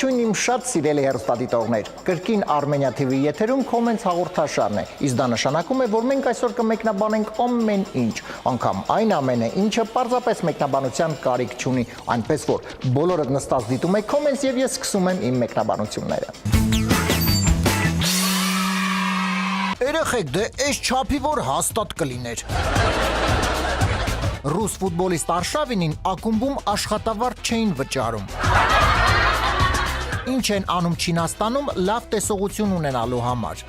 Ողջույն իմ շատ սիրելի հեռուստադիտողներ, կրկին Armenia TV եթերում Comments հաղորդաշարն է, իսկ դա նշանակում է, որ մենք այսօր կմեկնաբանենք ամեն ինչ, անգամ այն ամենը, ինչը պարզապես մեկնաբանության կարիք չունի, այնպես որ բոլորդ նստած դիտում եք Comments եւ ես սկսում եմ իմ մեկնաբանությունները։ Երեխեք, դե այս չափի որ հաստատ կլիներ։ Ռուս ֆուտբոլիստ Արշավինին ակումբում աշխատավարձ չէին վճարում։ Ինչ են անում Չինաստանում լավ տեսողություն ունենալու համար։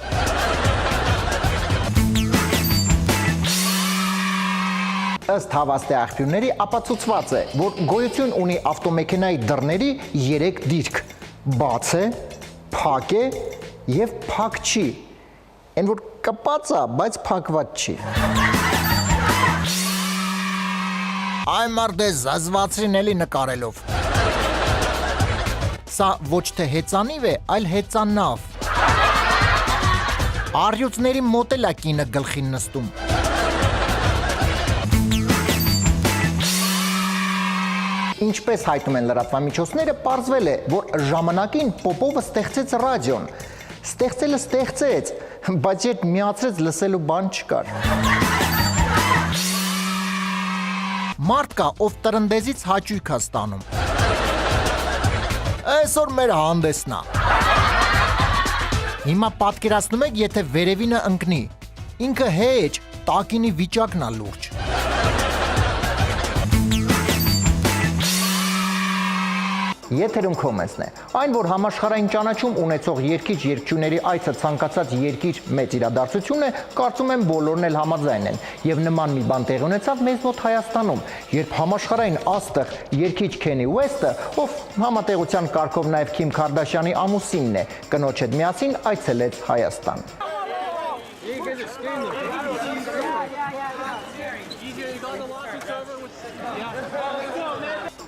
Ըստ հավաստի աղբյուրների ապացուցված է, որ գոյություն ունի ավտոմեքենայի դռների 3 դիրք՝ բաց է, փակ է եւ փակ չի։ Այն որ կպած է, բայց փակված չի։ Այ մարդե զազվացրին էլի նկարելով։ Սա ոչ թե հեծանիվ է, այլ հեծանավ։ Առյուծների մոտ էլ է կինը գլխին նստում։ Ինչպես հայտնում են լրատվամիջոցները, պարզվել է, որ ժամանակին Պոպովը ստեղծեց ռադիոն։ Ստեղծելը ստեղծեց, բայց երբ միացրեց լսելու բան չկար։ Մարդ կա, ով տրնդեզից հաճույք է ստանում։ Այսօր մեր հանդեսն է։ Հիմա պատկերացնում եք, եթե վերևինը ընկնի, ինքը հեչ, տակինի վիճակն է լուրջ։ Եթերում Comments-ն է։ Այն, որ համաշխարհային ճանաչում ունեցող երգիչ-երգչուհիների այցը ցանկացած երկիր մեծ իրադարձություն է, կարծում եմ բոլորն էլ համաձայն են։ Եվ նման մի բան տեղի ունեցավ մեզ մոտ Հայաստանում, երբ համաշխարհային աստղ երգիչ Քենի Ուեսթը, ով համատեղության կարգով նաև Քիմ Քարդաշյանի ամուսինն է, կնոջ հետ միասին այցելեց Հայաստան։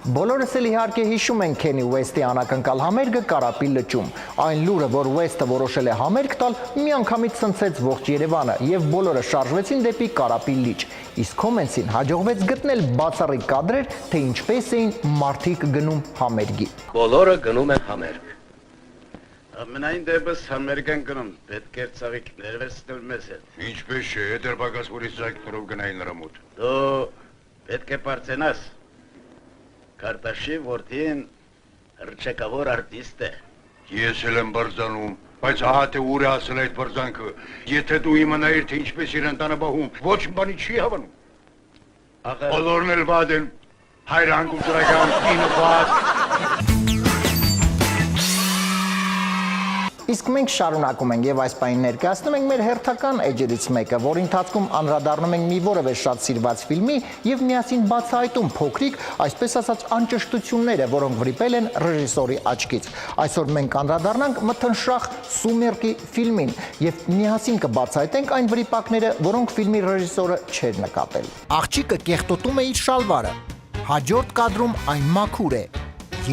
Բոլորս էլ իհարկե հիշում են Քենի Ուեսթի անակնկալ համերգը Կարապի լճում։ Այն լուրը, որ Ուեսթը որոշել է համերգ տալ, միանգամից ցնցեց ողջ Երևանը եւ բոլորը շարժվեցին դեպի Կարապի լիճ։ Իսկ Comments-ին հաջողվեց գտնել բացառիկ կադրեր, թե ինչպես էին մարդիկ գնում համերգի։ Բոլորը գնում են համերգ։ Ամենայն դեպս համերգ են գնում, պետք է ծաղիկ ներվեցնել մեզ հետ։ Ինչպես չէ, դեռ պակաս որից ծաղիկներով գնային նրա մոտ։ Դու պետք է պարծենաս։ Քարտաշի որդին հռչակավոր արտիստ է։ Ես էլ եմ բարձանում, բայց ահա թե ուր է ասել այդ բարձանքը, եթե դու իմանայիր, թե ինչպես իր ընտանը բահում, ոչ մի բանի չի հավանում։ Բոլորն էլ վատ են, հայրը հանգում ծրական, կինը վատ։ Իսկ մենք շարունակում ենք եւ այս պահին ներկայացնում ենք մեր հերթական էջերից մեկը, որի ընթացքում անդրադառնում ենք մի որևէ շատ սիրված ֆիլմի եւ միասին բացահայտում փոքրիկ, այսպես ասած, անճշտությունները, որոնք վրիպել են ռեժիսորի աչքից։ Այսօր մենք անդրադառնանք մթնշաղ Սումերկի ֆիլմին եւ միասին կբացահայտենք այն վրիպակները, որոնք ֆիլմի ռեժիսորը չէր նկատել։ Աղջիկը կեղտոտում է իր շալվարը։ Հաջորդ կադրում այն մաքուր է։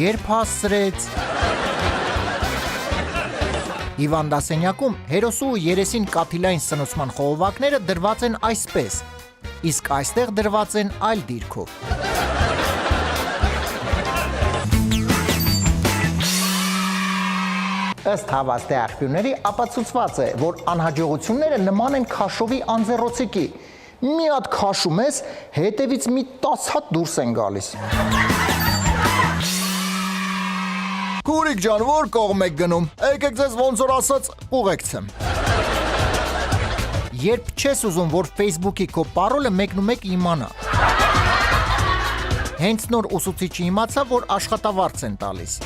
Երբ հասցրեց Իվան դասենյակում հերոսու երեսին կաթիլային սնուցման խողովակները դրված են այսպես, իսկ այստեղ դրված են այլ դիրքով։ Ըստ հավաստի աղբյուրների ապացուցված է, որ անհաջողությունները նման են քաշովի անձեռոցիկի։ Մի հատ քաշում ես, հետևից մի 10 հատ դուրս են գալիս։ Քուրիկ ջան, որ կողմ եք գնում, եկեք ձեզ ոնց որ ասած ուղեկցեմ։ Երբ չես ուզում, որ Facebook-ի քո պարոլը մեկնումեկ իմանա։ Հենց նոր ուսուցիչը իմացա, որ աշխատավարձ են տալիս։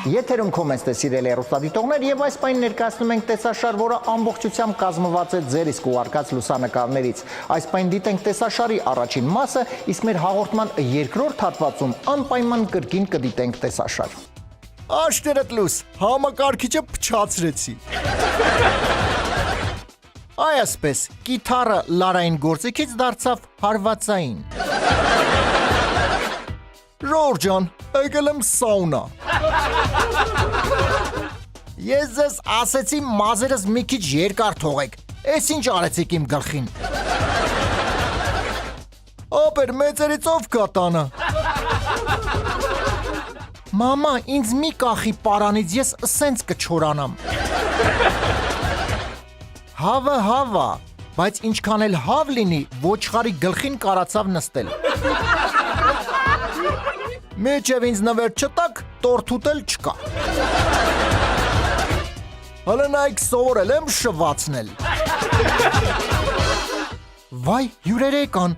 Եթերում Comments-ը սիրելի հեռուստադիտողներ եւ այս պահին ներկայացնում ենք տեսաշար, որը ամբողջությամբ կազմված է ձեր իսկ ուղարկած լուսանկարներից։ Այս պահին դիտենք տեսաշարի առաջին մասը, իսկ մեր հաղորդման երկրորդ հատվածում անպայման կրկին կդիտենք տեսաշար։ Աշտերդ լույս, համակարգիչը փչացրեցի։ Այսպես, գիտարը լարային գործիքից դարձավ հարվածային։ Ժորժ ջան, եկել եմ սաունա։ Ես ձեզ ասեցի մազերս մի քիչ երկար թողեք, էս ինչ արեցիք իմ գլխին։ Ապեր մեծերից ով կա տանը։ Մամա, ինձ մի կախի պարանից, ես սենց կչորանամ։ Հավը, բայց ինչքան էլ հավ լինի, ոչխարի գլխին կարացավ նստել։ Մեջև ինձ նվեր չտակ, տորթ ուտել չկա։ Հələ նայք սովորել եմ շվացնել։ Վայ, հյուրեր եկան,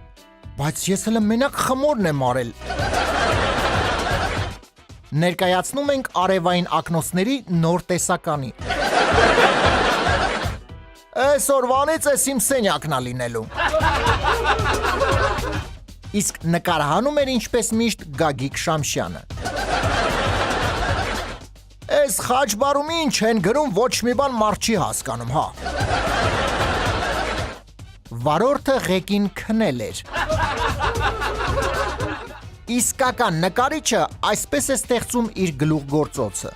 բայց ես հələ մենակ խմորն եմ արել։ Ներկայացնում ենք արևային ակնոցների նոր տեսականի։ Այսօրվանից էս իմ սենյակն ա լինելու։ Իսկ նկարահանում էր ինչպես միշտ Գագիկ Շամշյանը։ Այս խաչբարում ինչ են գրում, ոչ մի բան մարդ չի հասկանում, հա։ Վարորդը ղեկին քնել էր։ Իսկական նկարիչը այսպես է ստեղծում իր գլուխգործոցը։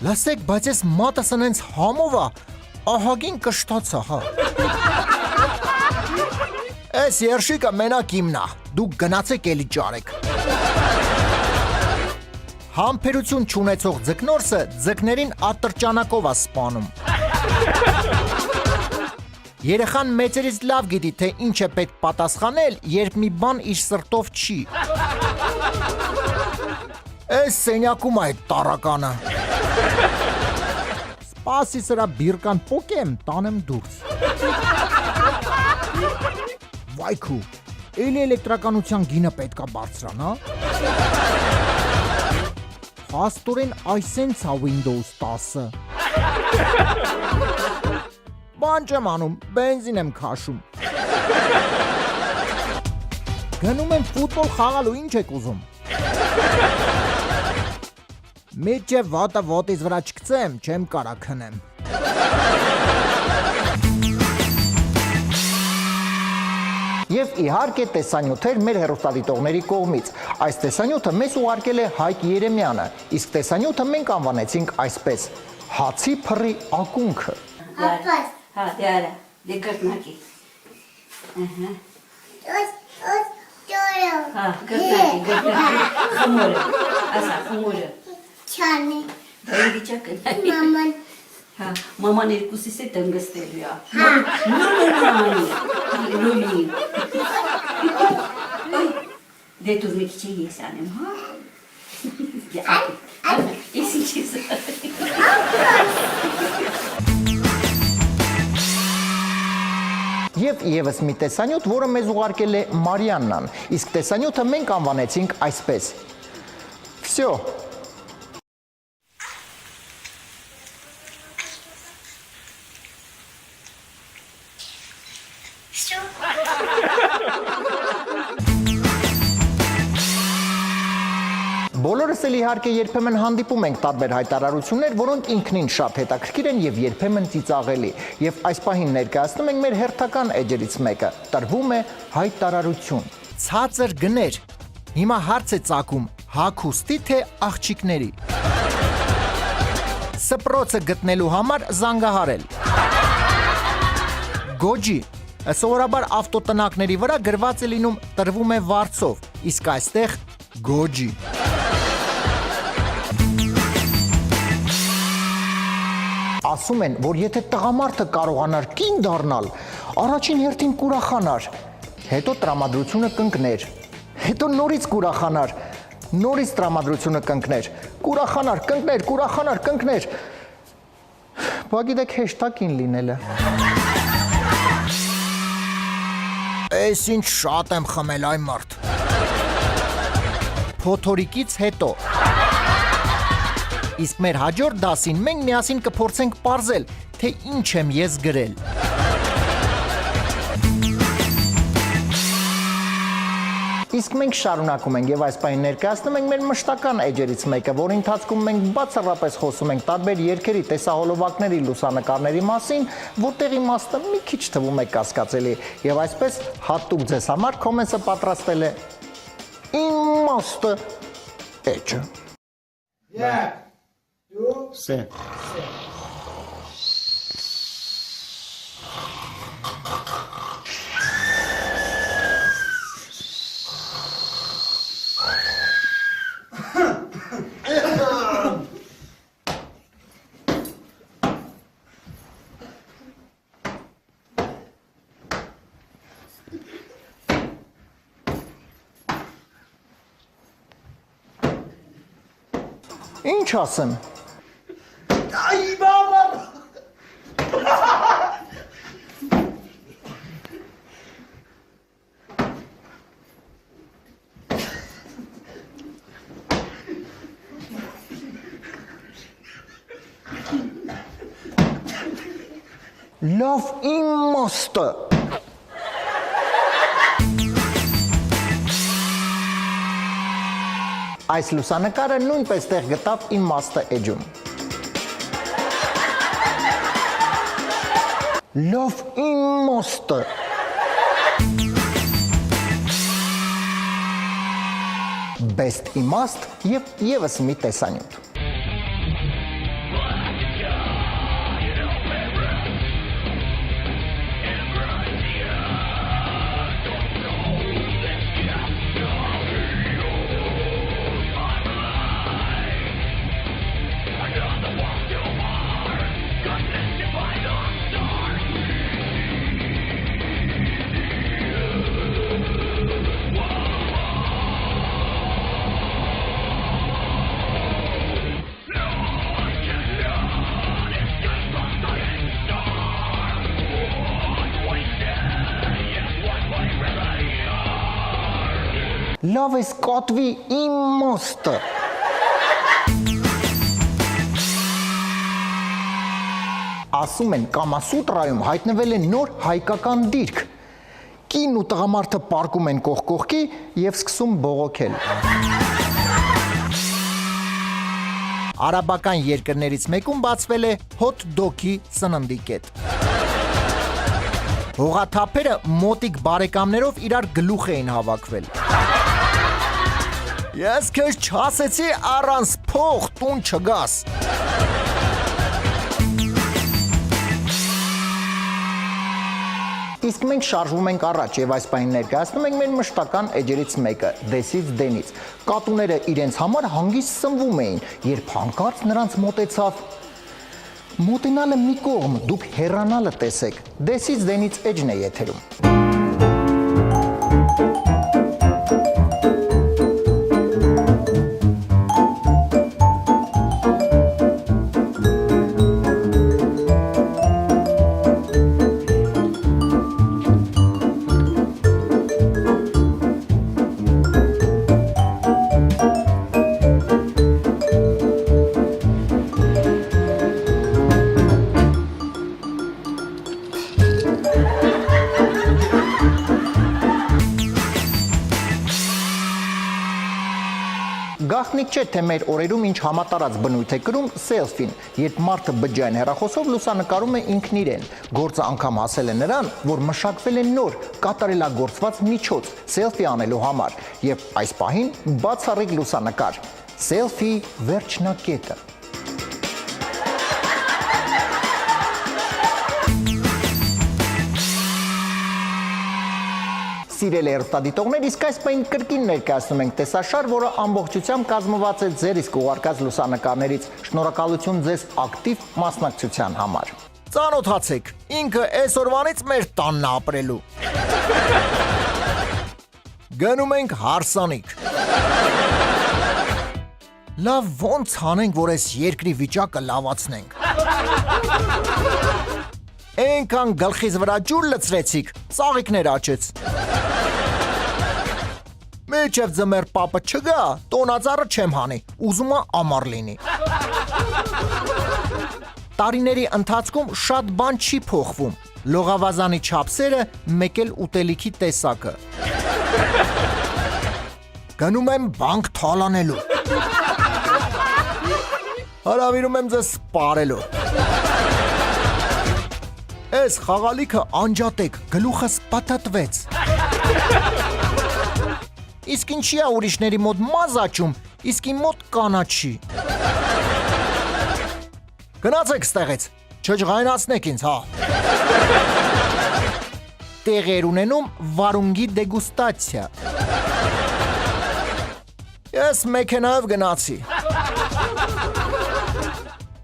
Լսեք, բայց ես մատս ընենց համով ա, ահագին կշտացա, հա։ Այս երշիկը մենակ իմն ա, դուք գնացեք էլի ճարեք։ Համբերություն չունեցող ձկնորսը ձկներին ատրճանակով ա սպանում։ Երեխան մեծերից լավ գիտի, թե ինչ է պետք պատասխանել, երբ մի բան իր սրտով չի։ Այս սենյակում այդ տառականը։ Սպասի սրա բիրկան պոկեմ, տանեմ դուրս։ Վայքու, էլի էլեկտրականության գինը պետքա բարձրան, հա։ Հաստորեն այսենց ա Windows 10-ը։ Բան չեմ անում, բենզին եմ քաշում։ Գնում եմ ֆուտբոլ խաղալու, ինչ եք ուզում։ Մեջև վատը ոտից վրա չգցեմ, չեմ կարա քնեմ։ Եվ իհարկե տեսանյութեր մեր հեռուստադիտողների կողմից։ Այս տեսանյութը մեզ ուղարկել է Հայկ Երեմյանը, իսկ տեսանյութը մենք անվանեցինք այսպես. Հացի փռի ակունքը։ Ապաս։ Հա, դե արա, դե գրտնակի։ Հա, գրտնակի, խմորը, ասա, խմորը։ Չանի, Դայի վիճակը։ մաման, Հա, մաման երկուսիս է տնգստելու ա։ Լոլի։ Դե դու մի քիչ ես անեմ, հա։ Ես ինչ ես։ Եվ եւս մի տեսանյութ, որը մեզ ուղարկել է Մարիաննան, իսկ տեսանյութը մենք անվանեցինք այսպես. Всё. Բոլորս էլ իհարկե երբեմն հանդիպում ենք տարբեր հայտարարություններ, որոնք ինքնին շատ հետաքրքիր են եւ երբեմն ծիծաղելի։ Եվ այս պահին ներկայացնում ենք մեր հերթական էջերից մեկը՝ տրվում է հայտարարություն։ Ցածր գներ։ Հիմա հարց է ծագում՝ հագուստի թե աղջիկների։ Սպրոցը գտնելու համար զանգահարել։ Գոջի։ Սովորաբար ավտոտնակների վրա գրված է լինում տրվում է վարձով, իսկ այստեղ գոջի։ Ասում են, որ եթե տղամարդը կարողանար կին դառնալ, առաջին հերթին կուրախանար, հետո տրամադրությունը կընկներ, հետո նորից կուրախանար, նորից տրամադրությունը կընկներ, կուրախանար, կընկներ, կուրախանար, կընկներ։ Բա գիտեք հեշտ է կին լինելը։ Էս ինչ շատ եմ խմել այ մարդ։ Փոթորիկից հետո։ Իսկ մեր հաջորդ դասին մենք միասին կփորձենք պարզել, թե ինչ եմ ես գրել։ Իսկ մենք շարունակում ենք եւ այս պահին ներկայացնում ենք մեր մշտական էջերից մեկը, որի ընթացքում մենք բացառապես խոսում ենք տարբեր երգերի, տեսահոլովակների, լուսանկարների մասին, որտեղ իմաստը մի քիչ թվում է կասկածելի։ Եվ այսպես հատուկ ձեզ համար կոմենսը պատրաստել է իմաստը էջը։ Սե։ Ինչ ասեմ։ Ay, baba! Լավ իմաստը։ Այս լուսանկարը նույնպես տեղ գտավ իմ մաստը էջում։ Լավ իմաստը։ Best իմաստ եւ եւս մի տեսանյութ։ Լավ էս կատվի իմաստը։ Ասում են Կամասուտրայում հայտնվել է նոր հայկական դիրք։ Կին ու տղամարդը պարկում են կողք կողքի եւ սկսում բողոքել։ Արաբական երկրներից մեկում բացվել է հոթ դոքի սննդի կետ։ Հողաթափերը մոտիկ բարեկամներով իրար գլուխ էին հավաքվել։ Ես քեզ չասեցի առանց փող տուն չգաս։ Իսկ մենք շարժվում ենք առաջ եւ այս պահին ներկայացնում ենք մեր մշտական էջերից մեկը՝ դեսից դենից։ Կատուները իրենց համար հանգիստ սնվում էին, երբ հանկարծ նրանց մոտեցավ մոտենալը մի կողմ, դուք հեռանալը տեսեք։ Դեսից դենից էջն է եթերում։ Գաղտնիք չէ, թե մեր օրերում ինչ համատարած բնույթ է կրում սելֆին, երբ մարդը բջջային հեռախոսով լուսանկարում է ինքն իրեն։ Գործը անգամ հասել է նրան, որ մշակվել է նոր, կատարելագործված միջոց սելֆի անելու համար, եւ այս պահին բացառիկ լուսանկար՝ սելֆի վերջնակետը։ Սիրելի հեռուստադիտողներ, իսկ այս պահին կրկին ներկայացնում ենք տեսաշար, որը ամբողջությամբ կազմված է ձեր իսկ ուղարկած լուսանկարներից։ Շնորհակալություն ձեզ ակտիվ մասնակցության համար։ Ծանոթացեք, ինքը այսօրվանից մեր տանն է ապրելու։ Գնում ենք հարսանիք։ Լավ, ոնց անենք, որ այս երկրի վիճակը լավացնենք։ Այնքան գլխից վրա ջուր լցրեցիք, ծաղիկներ աճեց։ Մեջև ձմեր պապը չգա, տոնածառը չեմ հանի, ուզում է ամառ լինի։ Տարիների ընթացքում շատ բան չի փոխվում, լողավազանի չափսերը, մեկ էլ ուտելիքի տեսակը։ Գնում եմ բանկ թալանելու։ Հրավիրում եմ ձեզ սպարելու։ Այս խաղալիքը անջատեք, գլուխս պատտվեց։ Իսկ ինչի է ուրիշների մոտ մազ աճում, իսկ իմ մոտ կանաչի։ Գնացեք ստեղից, չջղայնացնեք ինձ, հա։ Տեղեր ունենում վարունգի դեգուստացիա։ Ես մեքենայով գնացի։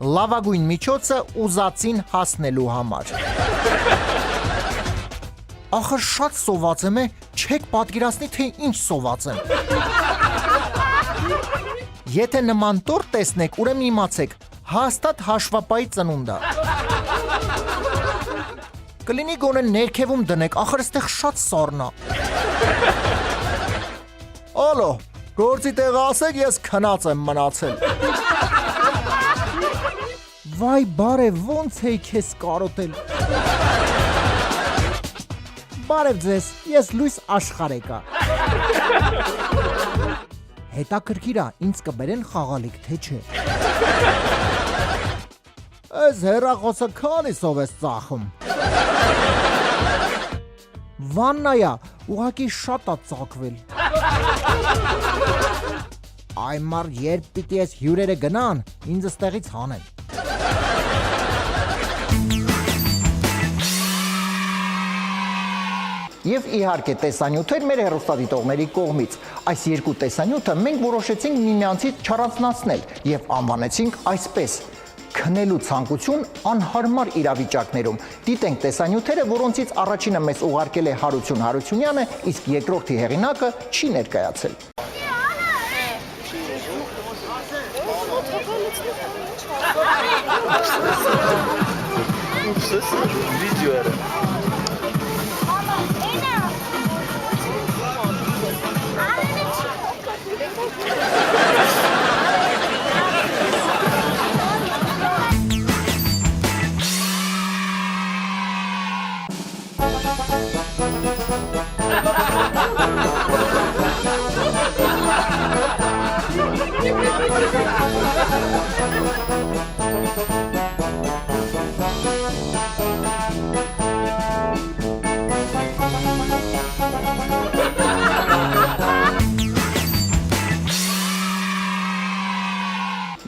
Լավագույն միջոցը ուզածին հասնելու համար։ Ախր շատ սոված եմ է, չեք պատկերացնի, թե ինչ սոված եմ։ Եթե նման տորտ տեսնեք, ուրեմն իմացեք, հաստատ հաշվապայի ծնունդ է։ Կլինի գոնե ներքևում դնեք, ախր այստեղ շատ սառն է։ Ալո, գործի տեղ ասեք, ես քնած եմ մնացել։ Վայ բարև, ոնց էի քեզ կարոտել։ Բարև ձեզ, ես Լույս Աշխարհեկա։ Հետաքրքիր է, ինձ կբերեն խաղալիք, թե չէ։ Այս հեռախոսը քանիսով ես ծախում։ Վաննայա, ուղղակի շատ է ծակվել։ Այ մար, երբ պիտի ես հյուրերը գնան, ինձ ստեղից հանեն։ Եվ իհարկե տեսանյութեր մեր հեռուստադիտողների կողմից։ Այս երկու տեսանյութը մենք որոշեցինք միմյանցից չառանձնացնել եւ անվանեցինք այսպես. քնելու ցանկություն անհարմար իրավիճակներում։ Դիտենք տեսանյութերը, որոնցից առաջինը մեզ ուղարկել է Հարություն Հարությունյանը, իսկ երկրորդի հեղինակը չի ներկայացել։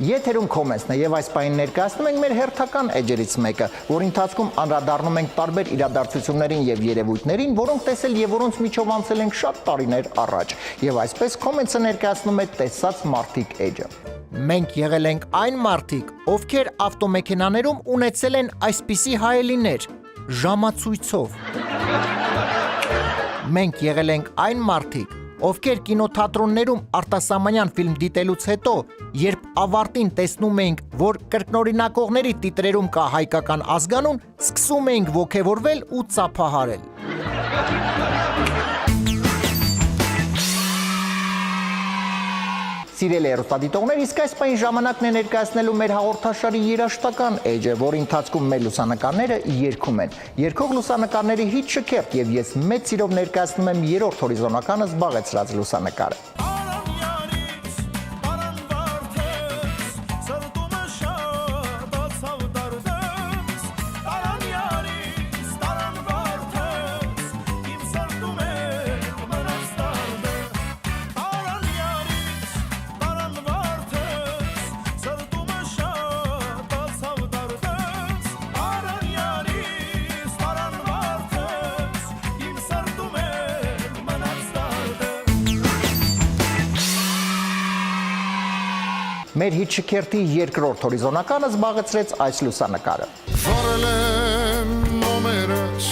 Եթերում Comments-ն է եւ այս պահին ներկայացնում ենք մեր հերթական էջերից մեկը, որի ընթացքում անդրադառնում ենք տարբեր իրադարձություններին եւ երևույթներին, որոնք տեսել եւ որոնց միջով անցել ենք շատ տարիներ առաջ։ Եվ այսպես Comments-ը ներկայացնում է տեսած մարդիկ էջը։ Մենք եղել ենք այն մարդիկ, ովքեր ավտոմեքենաներում ունեցել են այսպիսի հայելիներ՝ ժամացույցով։ Մենք եղել ենք այն մարդիկ, ովքեր կինոթատրոններում արտասահմանյան ֆիլմ դիտելուց հետո, երբ ավարտին տեսնում էինք, որ կրկնօրինակողների տիտրերում կա հայկական ազգանուն, սկսում էինք ոգևորվել ու ծափահարել։ Սիրելի հեռուստադիտողներ, իսկ այս պահին ժամանակն է ներկայացնելու մեր հաղորդաշարի երաժշտական էջը, որի ընթացքում մեր լուսանկարները երգում են։ Երգող լուսանկարների հիթ շքերթ եւ ես մեծ սիրով ներկայացնում եմ երրորդ հորիզոնականը զբաղեցրած լուսանկարը։ Մեր հիթ շքերթի երկրորդ հորիզոնականը զբաղեցրեց այս լուսանկարը։ Վարել եմ նոմերս,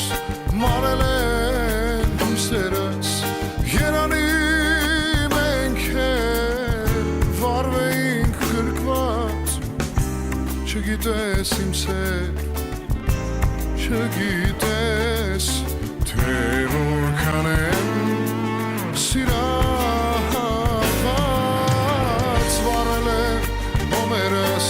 մարել եմ դուսերս, երանի մենք վարվեինք գրկված, չգիտես իմ սեր, չգիտես, թե որքան եմ սիրած, վարել եմ նոմերս։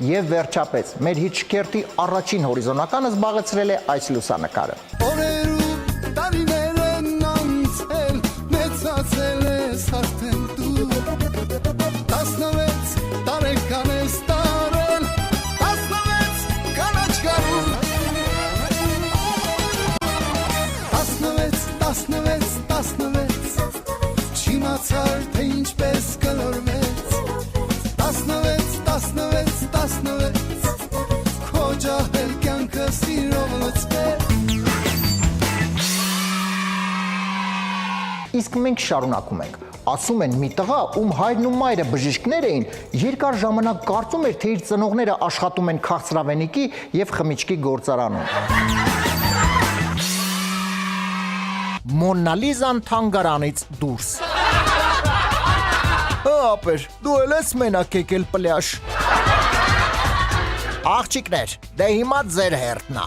Եվ վերջապես, մեր հիթ շքերթի առաջին հորիզոնականը զբաղեցրել է այս լուսանկարը։ Օրերու տարիներ են անցել, մեծացել ես արդեն դու, 16 տարեկան ես տարել, 16 կանաչ գարուն, 16, չիմացար, թե ինչպես կլորվեց, 16, քո ջահել կյանքը սիրով լցվեց։ Իսկ մենք շարունակում ենք։ Ասում են մի տղա, ում հայրն ու մայրը բժիշկներ էին, երկար ժամանակ կարծում էր, թե իր ծնողները աշխատում են քաղցրավենիքի եւ խմիչքի գործարանում։ Մոննա Լիզան թանգարանից դուրս։ Ապեր, դու էլ ես մենակ եկել պլյաշ։ Աղջիկներ, դե հիմա ձեր հերթն է։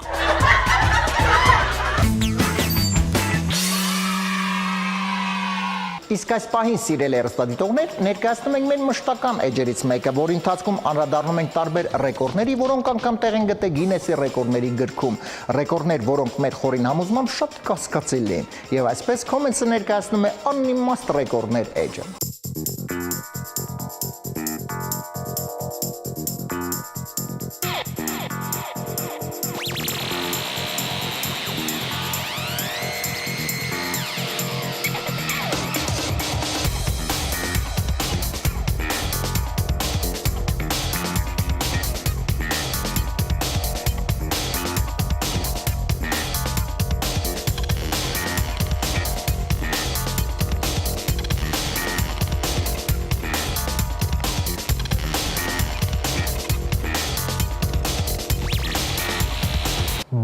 Իսկ այս պահին սիրել երեստադիտողներ, ներկայացնում ենք մեր մշտական էջերից մեկը, որի ընթացքում անդրադառնում ենք տարբեր ռեկորդների, որոնք անգամ տեղ են գտել Գինեսի ռեկորդների գրքում։ Ռեկորդներ, որոնք մեր խորին համոզմամբ շատ կասկածելի են։ Եվ այսպես Comments-ը ներկայացնում է անիմաստ ռեկորդներ էջը։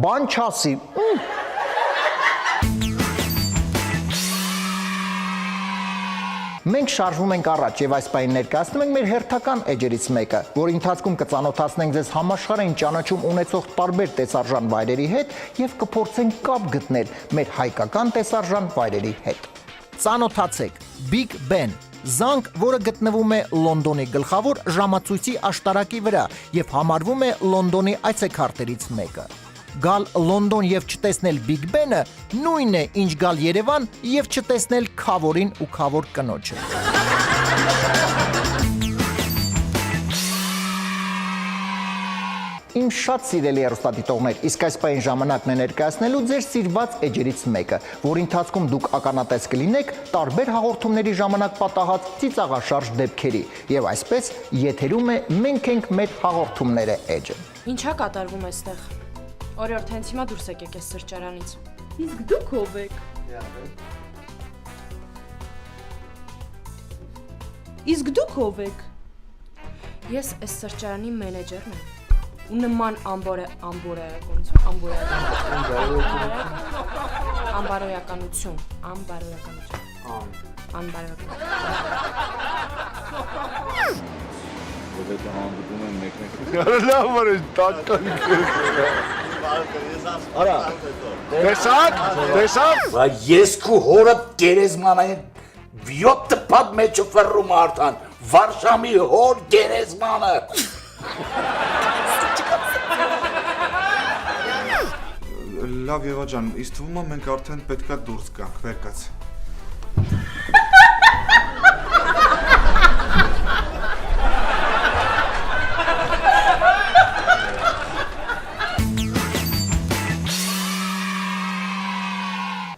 Բան չասի։ Մենք շարժվում ենք առաջ եւ այս պահին ներկայացնում ենք մեր հերթական էջերից մեկը, որի ընթացքում կծանոթացնենք ձեզ համաշխարհային ճանաչում ունեցող տարբեր տեսարժան վայրերի հետ եւ կփորձենք կապ գտնել մեր հայկական տեսարժան վայրերի հետ։ Ծանոթացեք Big Ben, զանգ, որը գտնվում է Լոնդոնի գլխավոր ժամացույցի աշտարակի վրա եւ համարվում է Լոնդոնի այցեքարտերից մեկը։ Գալ Լոնդոն եւ չտեսնել Big Ben-ը նույնն է, ինչ գալ Երևան եւ չտեսնել Քավորին ու Քավոր կնոջը։ Իմ շատ սիրելի երեստադիտողներ, իսկ այս պահին ժամանակն է ներկայացնելու ձեր սիրված էջերից մեկը, որի ընթացքում դուք ականատես կլինեք տարբեր հաղորդումների ժամանակ պատահած ծիծաղաշարժ դեպքերի եւ այսպես եթերում է Մենք ենք մեր հաղորդումները էջը։ Ինչա կատարվում այստեղ։ Օրիորդ հենց հիմա դուրս եկեք այս սրճարանից։ Իսկ դուք ով եք։ Իսկ դուք ով եք։ Ես այս սրճարանի մենեջերն եմ։ Ու նման անբարոյականություն։ Ովետ հանդիպում են մեկ-մեկ։ Լավ որ ես տակտան Արա, տեսակ։ Վա ես քու հորը գերեզման են 7 պատ մեջը ֆերրում արդան, Վարշամի հոր գերեզմանը։ Լավ Եվա ջան, իսկ թվում է մենք արդեն պետքա դուրս գանք, վեր կաց։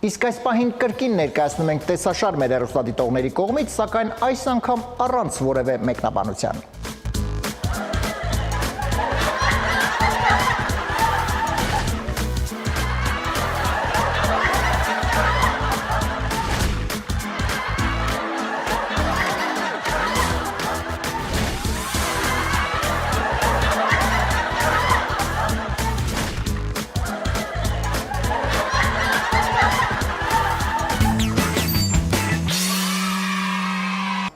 Իսկ այս պահին կրկին ներկայացնում ենք տեսաշար մեր հեռուստադիտողների կողմից, սակայն այս անգամ առանց որևէ մեկնաբանության։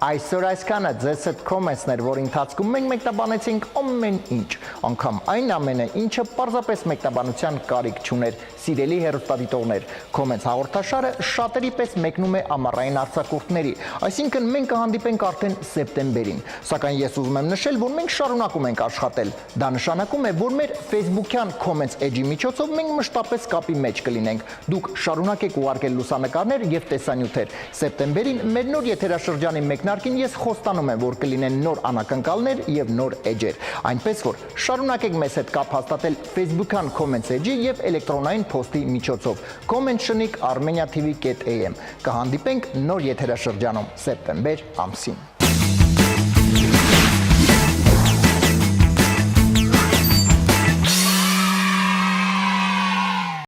Այսօր այսքանը ձեզ հետ Comments-ներ, որի ընթացքում մենք մեկնաբանեցինք ամեն ինչ, անգամ այն ամենը, ինչը պարզապես մեկնաբանության կարիք չուներ, սիրելի հեռուստադիտողներ։ Comments հաղորդաշարը շատերի պես մեկնում է ամառային արձակուրդների, այսինքն մենք կհանդիպենք արդեն սեպտեմբերին, սակայն ես ուզում եմ նշել, որ մենք շարունակում ենք աշխատել։ Դա նշանակում է, որ մեր Facebook-յան Comments էջի միջոցով մենք մշտապես կապի մեջ կլինենք։ Դուք շարունակեք ուղարկել լուսանկարներ եւ տեսանյութեր։ Սեպտեմբերին մեր նոր եթերաշրջանի մեկնարկին ես խոստանում եմ, որ կլինեն նոր անակնկալներ եւ նոր էջեր։ Այնպես որ շարունակեք մեզ հետ կապ հաստատել Facebook-յան Comments էջի եւ էլեկտրոնային փոստի միջոցով comment@armeniatv.am։ Կհանդիպենք նոր եթերաշրջանում սեպտեմբեր ամսին։